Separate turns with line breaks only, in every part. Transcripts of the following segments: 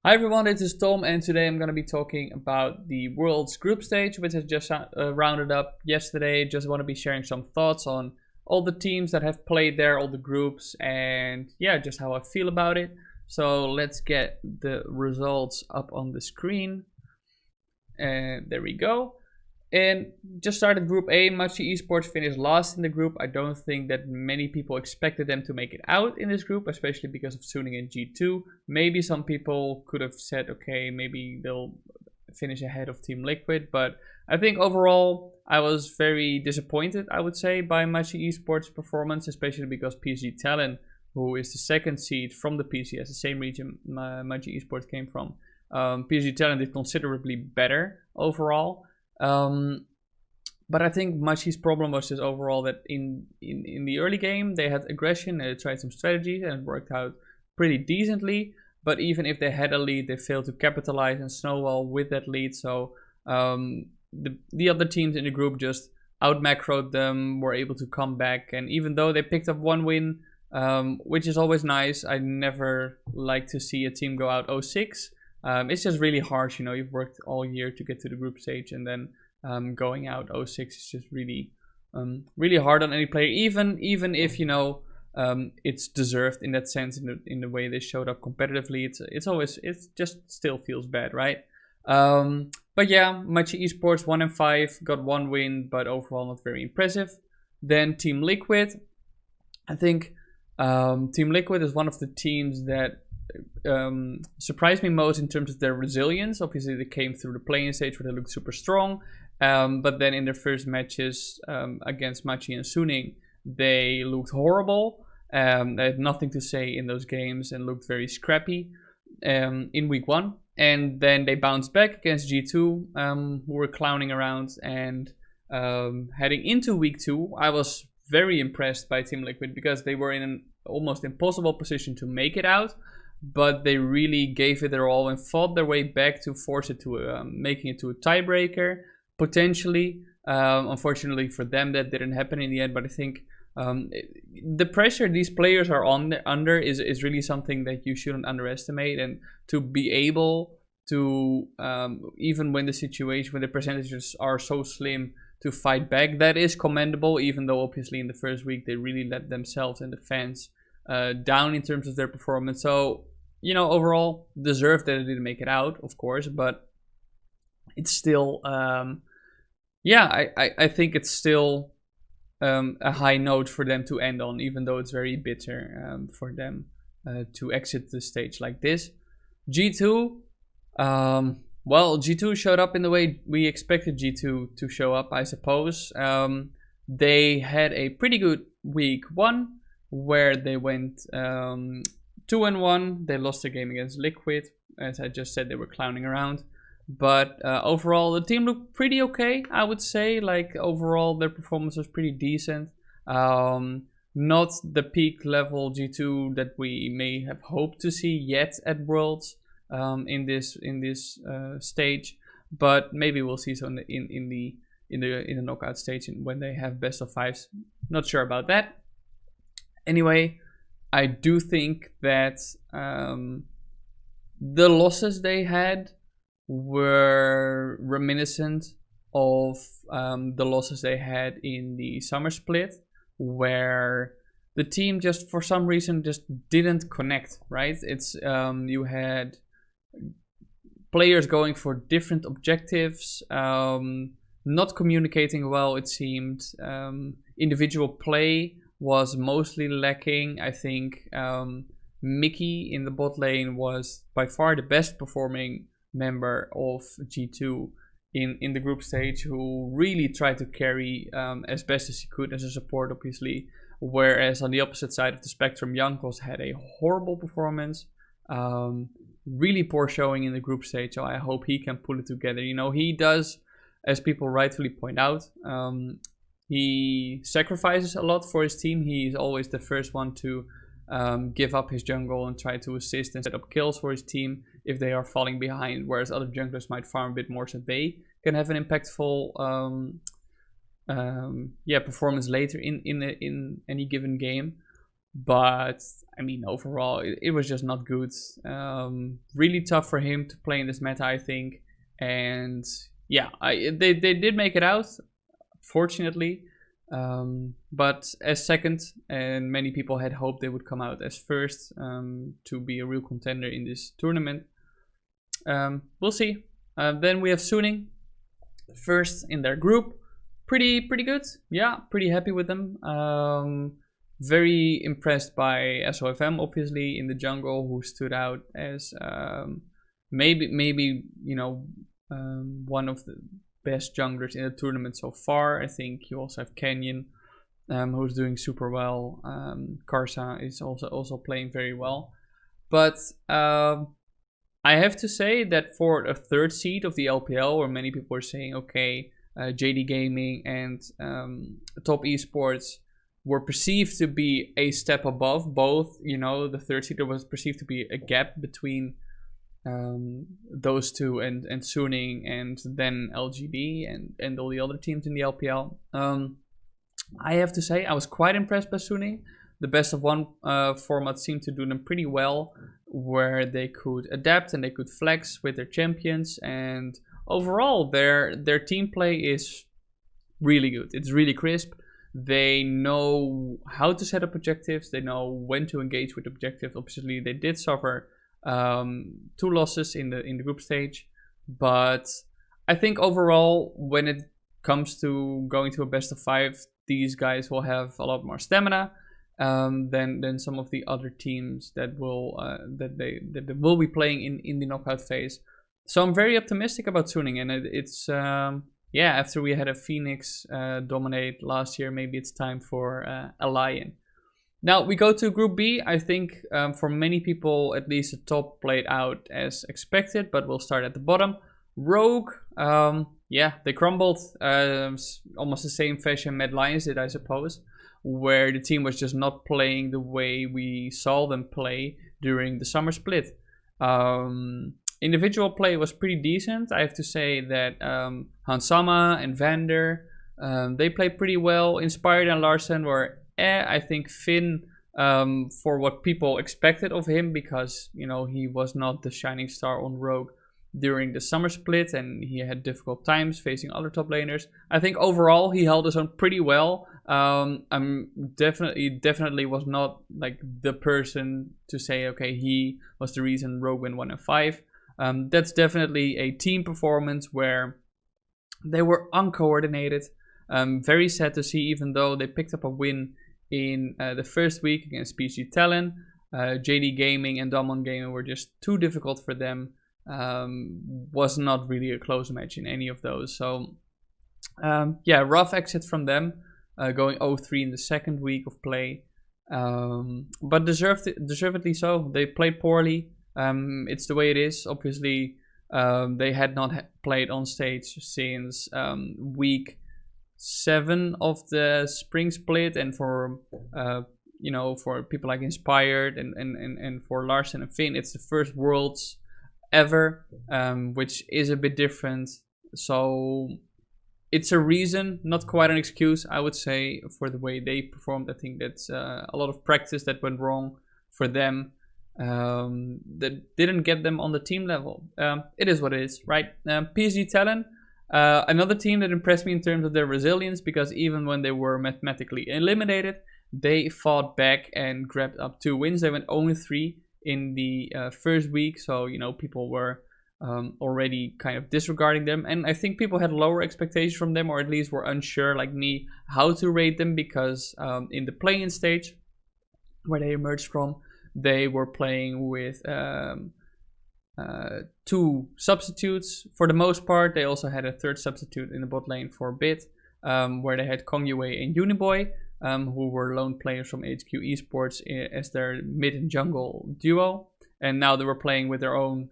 Hi everyone, this is Tom, and today I'm going to be talking about the World's Group Stage, which has just rounded up yesterday. Just want to be sharing some thoughts on all the teams that have played there, all the groups, and yeah, just how I feel about it. So let's get the results up on the screen. And there we go. And just started Group A. Machi Esports finished last in the group. I don't think that many people expected them to make it out in this group, especially because of Suning in G2. Maybe some people could have said, okay, maybe they'll finish ahead of Team Liquid. But I think overall, I was very disappointed, I would say, by Machi Esports' performance, especially because PSG Talent, who is the second seed from the PCS, the same region Machi Esports came from, PSG Talent did considerably better overall. But I think Machi's problem was just overall that in the early game they had aggression, they tried some strategies and it worked out pretty decently. But even if they had a lead, they failed to capitalize and snowball with that lead. So the other teams in the group just out macroed them, were able to come back, and even though they picked up one win, which is always nice, I never like to see a team go out 0-6. It's just really harsh, you know, you've worked all year to get to the group stage, and then going out 0-6 is just really really hard on any player, even if, you know, it's deserved in that sense, in the way they showed up competitively. It just still feels bad, right? But yeah, Machi Esports 1-5, got one win, but overall not very impressive. Then Team Liquid, I think Team Liquid is one of the teams that surprised me most in terms of their resilience. Obviously, they came through the playing stage where they looked super strong, but then in their first matches against Machi and Suning, they looked horrible. They had nothing to say in those games and looked very scrappy in week one. And then they bounced back against G2, who were clowning around. And heading into week two, I was very impressed by Team Liquid because they were in an almost impossible position to make it out, but they really gave it their all and fought their way back to force it to making it to a tiebreaker potentially. Unfortunately for them, that didn't happen in the end. But I think the pressure these players are under is really something that you shouldn't underestimate, and to be able to even when the percentages are so slim, to fight back, that is commendable, even though obviously in the first week they really let themselves and the fans down in terms of their performance. So, you know, overall deserved that they didn't make it out, of course, but it's still I think it's still a high note for them to end on, even though it's very bitter for them to exit the stage like this. G2, well, G2 showed up in the way we expected G2 to show up, I suppose. They had a pretty good week one, where they went 2-1. They lost the game against Liquid. As I just said, they were clowning around. But overall, the team looked pretty okay, I would say. Like, overall, their performance was pretty decent. Not the peak level G2 that we may have hoped to see yet at Worlds in this stage, but maybe we'll see so in the knockout stage when they have best of fives. Not sure about that. Anyway, I do think that the losses they had were reminiscent of the losses they had in the summer split, where the team just for some reason just didn't connect, right? It's you had players going for different objectives, not communicating well, it seemed. Individual play was mostly lacking. I think Mickey in the bot lane was by far the best performing member of G2 in the group stage, who really tried to carry as best as he could as a support, obviously. Whereas on the opposite side of the spectrum, Jankos had a horrible performance. Really poor showing in the group stage, so I hope he can pull it together. You know, he does, as people rightfully point out, he sacrifices a lot for his team. He's always the first one to give up his jungle and try to assist and set up kills for his team if they are falling behind, whereas other junglers might farm a bit more so they can have an impactful performance later in any given game. But I mean, overall, it was just not good. Really tough for him to play in this meta, I think. And yeah, they did make it out, fortunately. But as second, and many people had hoped they would come out as first, to be a real contender in this tournament. We'll see. Then we have Suning, first in their group. Pretty good. Yeah, pretty happy with them. Very impressed by SOFM, obviously, in the jungle, who stood out as maybe one of the best junglers in the tournament so far. I think you also have Canyon, who's doing super well. Karsa is also playing very well. But I have to say that for a third seed of the LPL, where many people are saying, okay, JD Gaming and Top Esports were perceived to be a step above both, the third seed, there was perceived to be a gap between those two and Suning and then LGD and all the other teams in the LPL. I have to say I was quite impressed by Suning. The best of one format seemed to do them pretty well, where they could adapt and they could flex with their champions, and overall their team play is really good. It's really crisp. They know how to set up objectives. They know when to engage with objectives. Obviously, they did suffer 2 losses in the group stage, but I think overall, when it comes to going to a best of 5, these guys will have a lot more stamina than some of the other teams that they will be playing in the knockout phase. So I'm very optimistic about Suning, and it's after we had a Phoenix dominate last year, maybe it's time for a Lion. Now we go to Group B. I think for many people, at least the top played out as expected, but we'll start at the bottom. Rogue, they crumbled. Almost the same fashion Mad Lions did, I suppose, where the team was just not playing the way we saw them play during the summer split. Individual play was pretty decent. I have to say that Hansama and Vander, they played pretty well. Inspired and Larsen were I think Finn, for what people expected of him, because he was not the shining star on Rogue during the summer split, and he had difficult times facing other top laners. I think overall he held his own pretty well. I'm definitely was not like the person to say, okay, he was the reason Rogue went 1-5. That's definitely a team performance where they were uncoordinated. Very sad to see, even though they picked up a win in the first week against PG Talon. JD Gaming and Damon Gaming were just too difficult for them. Was not really a close match in any of those. So rough exit from them, going 0-3 in the second week of play. But deservedly so. They played poorly. It's the way it is. Obviously, they had not played on stage since week 7 of the spring split, and for for people like Inspired and for Larsen and Finn, it's the first Worlds ever, which is a bit different. So it's a reason, not quite an excuse, I would say, for the way they performed. I think that's a lot of practice that went wrong for them, that didn't get them on the team level. It is what it is, right? PSG Talon, another team that impressed me in terms of their resilience, because even when they were mathematically eliminated, they fought back and grabbed up 2 wins. They went 0-3 in the first week, so people were already kind of disregarding them, and I think people had lower expectations from them, or at least were unsure, like me, how to rate them, because in the play-in stage where they emerged from, they were playing with 2 substitutes for the most part. They also had a third substitute in the bot lane for a bit, where they had Kong Yue and Uniboy, who were lone players from HQ Esports as their mid and jungle duo. And now they were playing with their own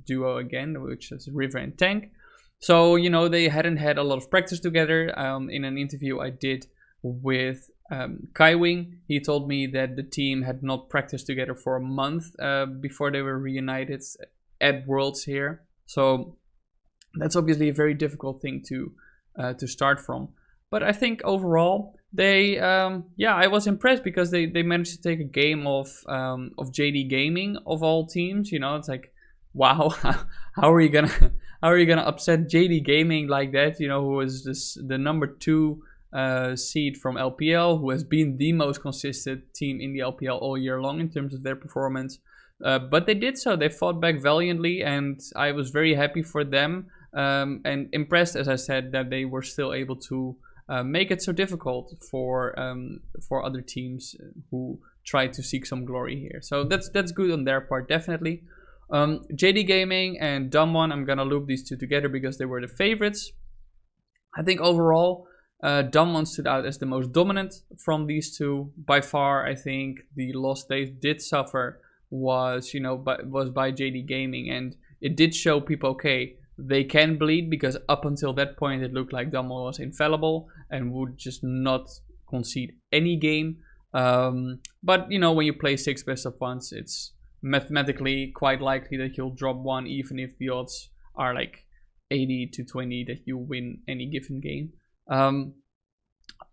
duo again, which is River and Tank. So, they hadn't had a lot of practice together. In an interview I did with Kaiwing, he told me that the team had not practiced together for a month before they were reunited at Worlds here. So that's obviously a very difficult thing to start from. But I think overall, yeah, I was impressed because they managed to take a game of JD Gaming of all teams. You know, it's like, wow, how are you gonna how are you gonna upset JD Gaming like that? You know, who was the number 2 seed from LPL, who has been the most consistent team in the LPL all year long in terms of their performance. But they did so. They fought back valiantly, and I was very happy for them, and impressed, as I said, that they were still able to make it so difficult for other teams who try to seek some glory here. So that's good on their part, definitely. JD Gaming and Dumb1, I'm gonna loop these two together because they were the favorites. I think overall, Dumb1 stood out as the most dominant from these two by far. I think the loss they did suffer was by JD Gaming, and it did show people, okay, they can bleed, because up until that point it looked like Dumb1 was infallible and would just not concede any game. But when you play 6 best of 1s, it's mathematically quite likely that you'll drop one, even if the odds are like 80 to 20 that you win any given game.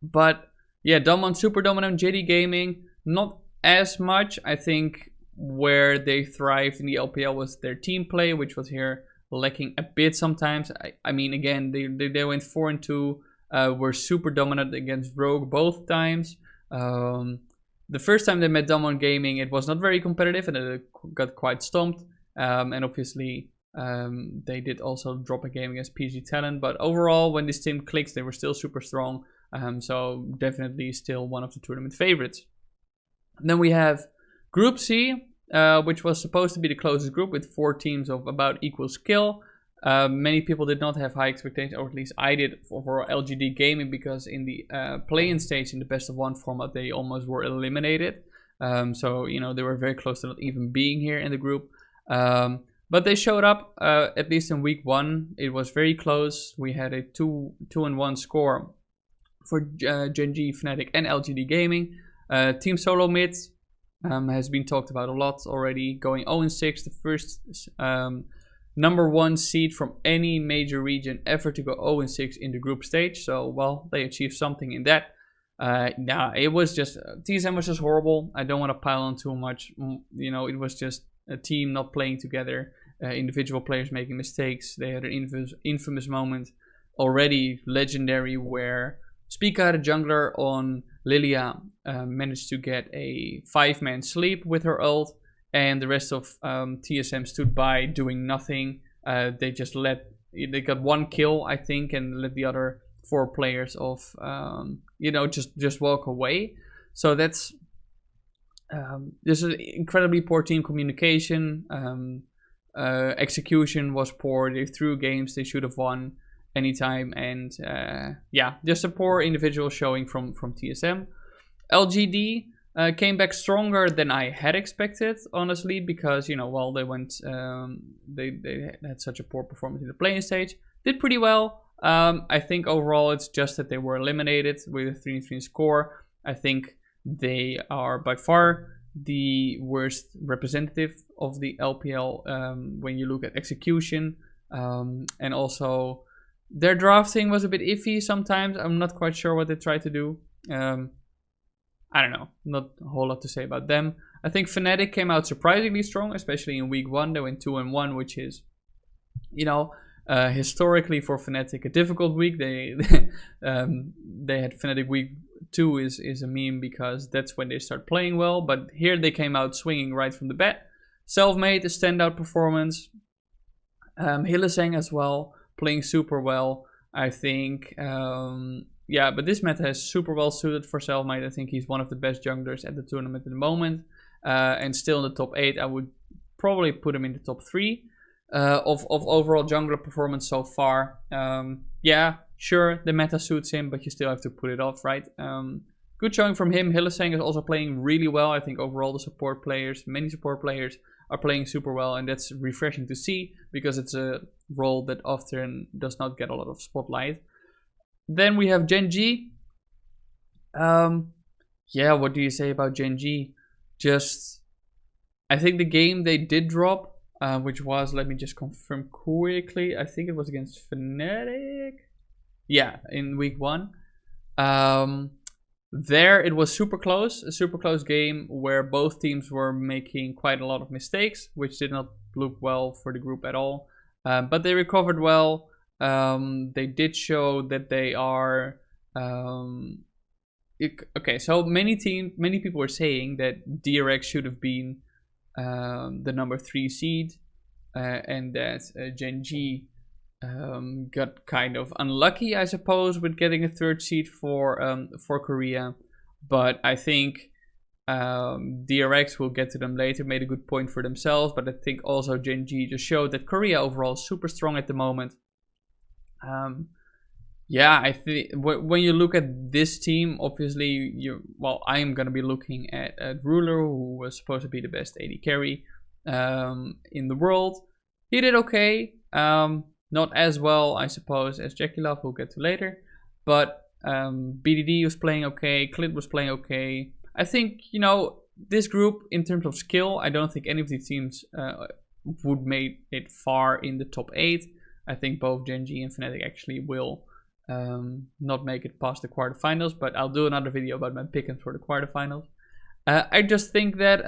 But yeah, Dumb1 super dominant. JD Gaming not as much. I think where they thrived in the LPL was their team play, which was here lacking a bit sometimes. I mean, again, they went 4-2, were super dominant against Rogue both times. The first time they met Dumb1 Gaming, it was not very competitive, and it got quite stomped. And obviously, they did also drop a game against PG Talent. But overall, when this team clicks, they were still super strong. So definitely still one of the tournament favorites. And then we have Group C, which was supposed to be the closest group with 4 teams of about equal skill. Many people did not have high expectations, or at least I did, for LGD Gaming, because in the play-in stage in the best of 1 format, they almost were eliminated. So, they were very close to not even being here in the group. But they showed up, at least in week 1. It was very close. We had a 2-1 score for Gen G, Fnatic, and LGD Gaming. Team Solo Mid has been talked about a lot already, going 0-6, the first number 1 seed from any major region ever to go 0-6 in the group stage. So, well, they achieved something in that. It was just, TSM was just horrible. I don't want to pile on too much. It was just a team not playing together, individual players making mistakes. They had an infamous moment, already legendary, where Spica, the jungler on Lilia, managed to get a 5-man sleep with her ult, and the rest of TSM stood by doing nothing. They got 1 kill, I think, and let the other 4 players off, just walk away. So that's this is incredibly poor team communication. Execution was poor. They threw games they should have won anytime, and just a poor individual showing from TSM. LGD came back stronger than I had expected, honestly, because they went they had such a poor performance in the playing stage. Did pretty well. I think overall it's just that they were eliminated with a 3-3 score. I think they are by far the worst representative of the LPL when you look at execution, and also their drafting was a bit iffy sometimes. I'm not quite sure what they tried to do. I don't know. Not a whole lot to say about them. I think Fnatic came out surprisingly strong, especially in week 1. They went 2-1, which is, historically for Fnatic a difficult week. They had Fnatic week 2 is a meme because that's when they start playing well. But here they came out swinging right from the bat. Self-made, a standout performance. Hillesang as well, playing super well. I think, but this meta is super well suited for Self-made. I think he's one of the best junglers at the tournament at the moment. And still in the top 8, I would probably put him in the top 3 of overall jungler performance so far. Sure, the meta suits him, but you still have to put it off, right? Good showing from him. Hillesang is also playing really well. I think overall the many support players are playing super well, and that's refreshing to see because it's a role that often does not get a lot of spotlight. Then we have Gen G. What do you say about Gen G? I think the game they did drop, which was, let me just confirm quickly, I think it was against Fnatic. Yeah, in week 1. There it was a super close game where both teams were making quite a lot of mistakes, which did not look well for the group at all. But they recovered well. They did show that they are. Okay, so many people were saying that DRX should have been the number 3 seed, and that Gen G got kind of unlucky, I suppose, with getting a 3rd seed for Korea. But I think DRX, will get to them later, made a good point for themselves. But I think also Gen G just showed that Korea overall is super strong at the moment. Yeah, I think when you look at this team, obviously, I am going to be looking at Ruler, who was supposed to be the best AD carry in the world. He did okay. Not as well, I suppose, as Jackie Love, we'll get to later. But BDD was playing okay. Clit was playing okay. I think, this group, in terms of skill, I don't think any of these teams would make it far in the top 8. I think both Gen G and Fnatic actually will not make it past the quarterfinals. But I'll do another video about my pickings for the quarterfinals. I just think that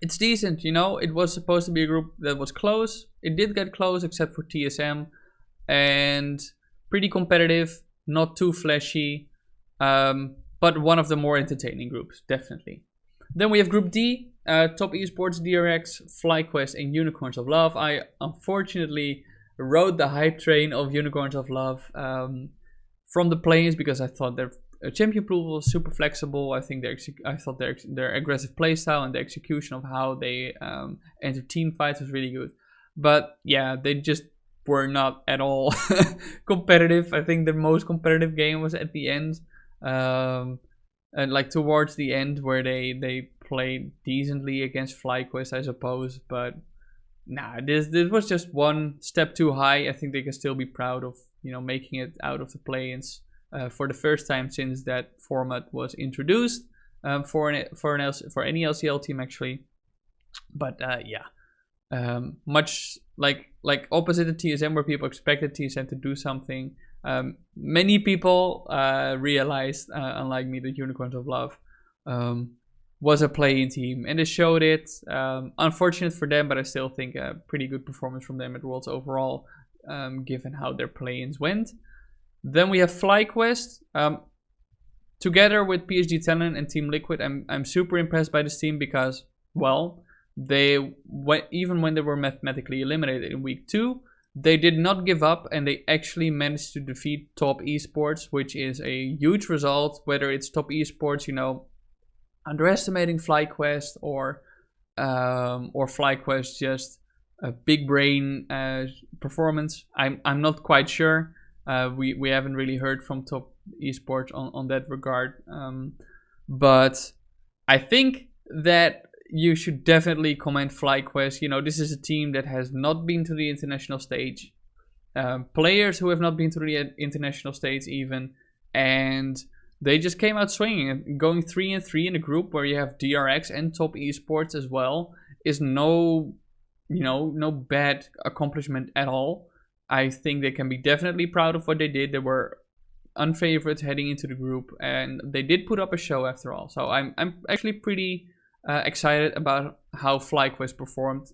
it's decent, It was supposed to be a group that was close. It did get close, except for TSM. And pretty competitive, not too flashy. But one of the more entertaining groups, definitely. Then we have Group D. Top Esports, DRX, FlyQuest, and Unicorns of Love. I unfortunately rode the hype train of Unicorns of Love from the play-ins because I thought their champion pool was super flexible. I think their aggressive playstyle and the execution of how they entered team fights was really good. But yeah, they just were not at all competitive. I think the most competitive game was at the end, and like towards the end, where they played decently against FlyQuest, I suppose. But nah, this was just one step too high. I think they can still be proud of making it out of the play-ins for the first time since that format was introduced for any LCL team actually. But much like opposite the TSM, where people expected TSM to do something. Many people realized, unlike me, that Unicorns of Love was a play-in team, and they showed it. Unfortunate for them, but I still think a pretty good performance from them at Worlds overall, given how their play-ins went. Then we have FlyQuest. Together with PSG Talent and Team Liquid, I'm super impressed by this team because, well, even when they were mathematically eliminated in week 2, they did not give up, and they actually managed to defeat Top Esports, which is a huge result. Whether it's Top Esports, underestimating FlyQuest, or FlyQuest just a big brain performance. I'm not quite sure. We haven't really heard from Top Esports on that regard. But I think that you should definitely commend FlyQuest. This is a team that has not been to the international stage. Players who have not been to the international stage even. And they just came out swinging, and going 3-3 in a group where you have DRX and Top Esports as well is no bad accomplishment at all. I think they can be definitely proud of what they did. They were unfavored heading into the group, and they did put up a show after all. So I'm actually pretty excited about how FlyQuest performed,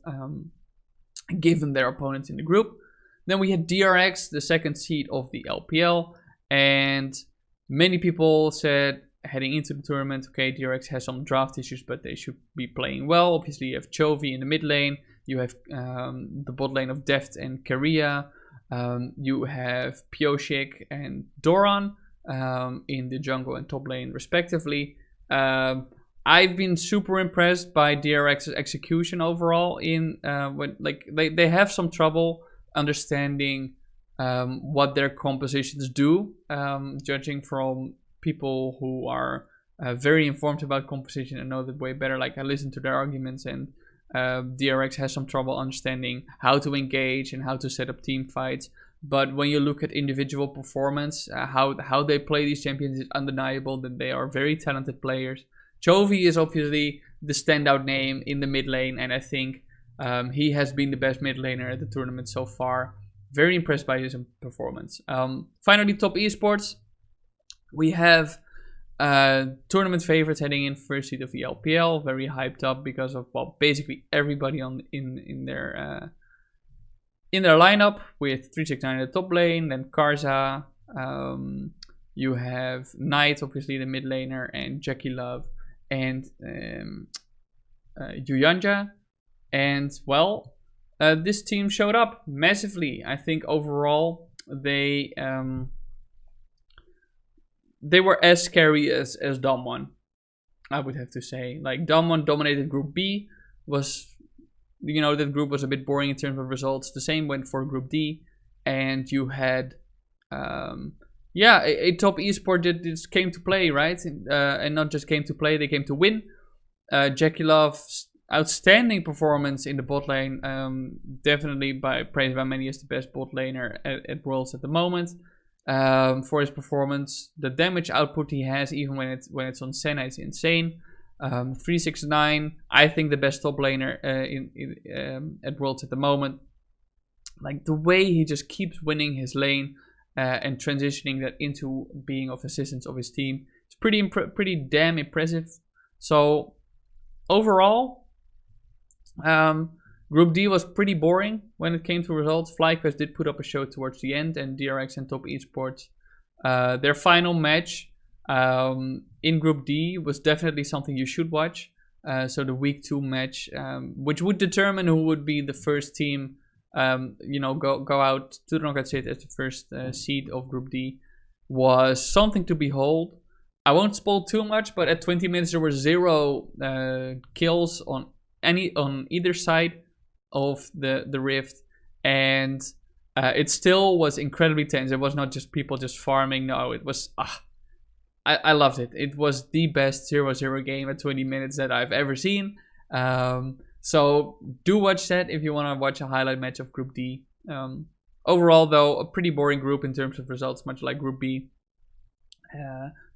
given their opponents in the group. Then we had DRX, the 2nd seed of the LPL, and many people said heading into the tournament, okay, DRX has some draft issues, but they should be playing well. Obviously, you have Chovy in the mid lane. You have the bot lane of Deft and Korea. You have Pioshik and Doran in the jungle and top lane, respectively. I've been super impressed by DRX's execution overall. They have some trouble understanding what their compositions do, judging from people who are very informed about composition and know that way better. Like, I listen to their arguments, and DRX has some trouble understanding how to engage and how to set up team fights. But when you look at individual performance, how they play these champions, it's undeniable that they are very talented players. Chovy is obviously the standout name in the mid lane, and I think he has been the best mid laner at the tournament so far. Very impressed by his performance. Finally, Top Esports. We have Tournament favorites heading in, first seed of the LPL, very hyped up because of, well, basically everybody in their lineup, with 369 in the top lane, then Karza, you have Knight, obviously the mid laner, and Jackie Love, and Yuyanja. And well, this team showed up massively. I think overall they were as scary as Damwon, I would have to say. Like, Damwon dominated Group B, that group was a bit boring in terms of results. The same went for Group D, and you had a top esport that just came to play, right? And not just came to play, they came to win. Jackie Love's outstanding performance in the bot lane, definitely praised by many as the best bot laner at Worlds at the moment. For his performance, the damage output he has, even when it's on Senna, is insane. 369, I think the best top laner at Worlds at the moment. Like, the way he just keeps winning his lane and transitioning that into being of assistance of his team, it's pretty damn impressive. So overall, Group D was pretty boring when it came to results. FlyQuest did put up a show towards the end, and DRX and Top Esports, their final match in Group D was definitely something you should watch. So the Week 2 match, which would determine who would be the first team, go out to the knockout stage as the first seed of Group D, was something to behold. I won't spoil too much, but at 20 minutes there were 0 kills on either side of the rift, and it still was incredibly tense. It was not just people just farming. No, it was I loved it. It was the best 0-0 game at 20 minutes that I've ever seen. So do watch that if you want to watch a highlight match of Group D. Overall, though, a pretty boring group in terms of results, much like Group B.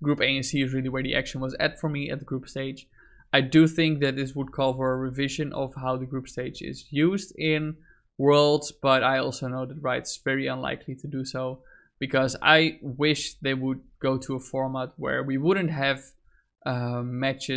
Group A and C is really where the action was at for me at the group stage. I do think that this would call for a revision of how the group stage is used in Worlds, but I also know that Riot's very unlikely to do so, because I wish they would go to a format where we wouldn't have match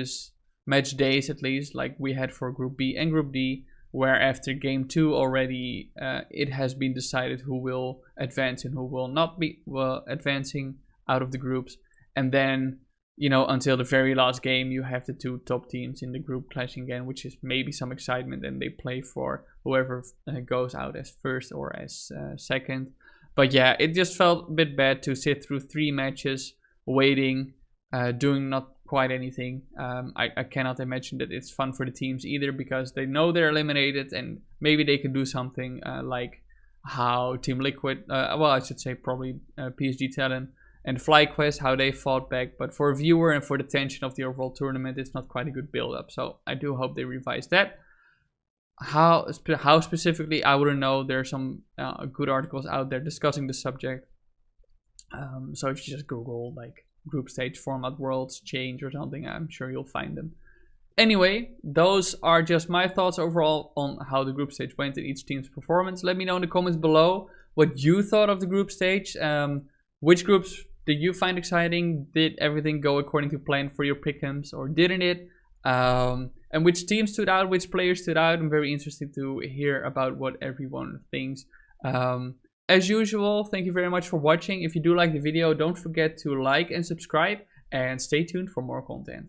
days, at least, like we had for Group B and Group D, where after Game 2 already it has been decided who will advance and who will not be advancing out of the groups. And then, until the very last game, you have the 2 top teams in the group clashing again, which is maybe some excitement, and they play for whoever goes out as first or as second. But yeah, it just felt a bit bad to sit through 3 matches, waiting, doing not quite anything. I cannot imagine that it's fun for the teams either, because they know they're eliminated, and maybe they can do something like how Team Liquid, I should say probably PSG Talent and FlyQuest, how they fought back. But for a viewer and for the tension of the overall tournament, it's not quite a good build-up. So I do hope they revise that. How specifically, I wouldn't know. There are some good articles out there discussing the subject. So if you just Google like group stage format Worlds change or something, I'm sure you'll find them. Anyway, those are just my thoughts overall on how the group stage went and each team's performance. Let me know in the comments below what you thought of the group stage. Which groups did you find exciting? Did everything go according to plan for your pick'ems, or didn't it? And which team stood out, which players stood out? I'm very interested to hear about what everyone thinks. As usual, thank you very much for watching. If you do like the video, don't forget to like and subscribe, and stay tuned for more content.